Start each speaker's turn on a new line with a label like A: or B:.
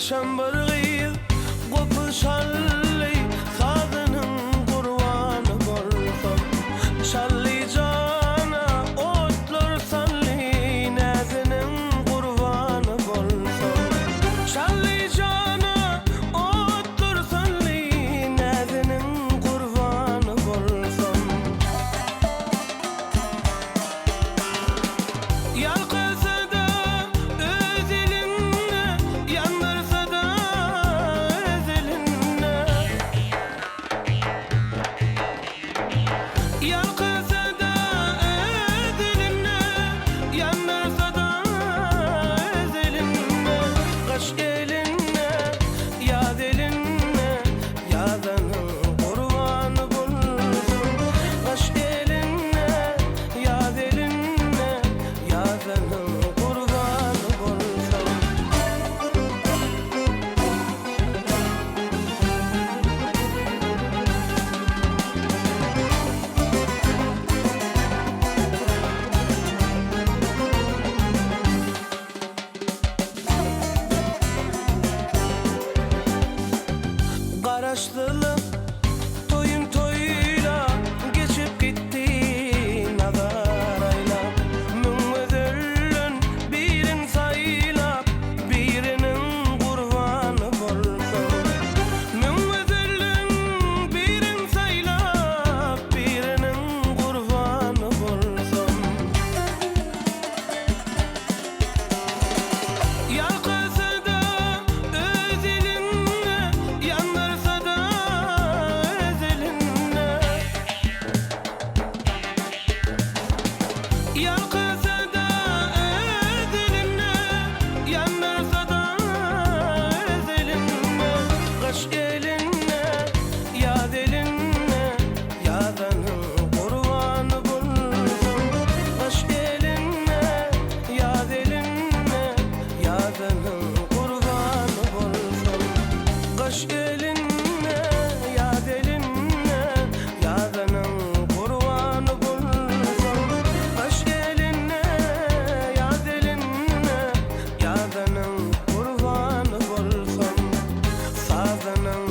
A: Akşam bir gyýyl gopuşally sadynyň gurwany bolsam şally jana otlar sally näziniň gurwany bolsam şally jana otlar sally näziniň gurwany bolsam yalqysada öz elinni yandırsada öz elinni yalqysada öz elinni yandırsada öz elinni gaş elinni yad elinni yadanyň gurwany bolsam gaş elinni yad elinni yadanyň gurwany bolsam Garaşdylym toyun toyla geçip gitti nazarayla müňüzüllün birin saylap birinin gurwany bolsam müňüzüllün birin saylap birinin gurwany bolsam yalqysada öz elinni yandırsada öz elinni yalqysada öz elinni yandırsada öz elinni gaş elinni yad elinni yadanyň gurwany bolsam gaş elinni yad elinni yadanyň gurwany bolsam gaş elinni yad elinni yadanyň gurwany bolsam gaş elinni yad elinni yadanyň gurwany bolsam sazynyň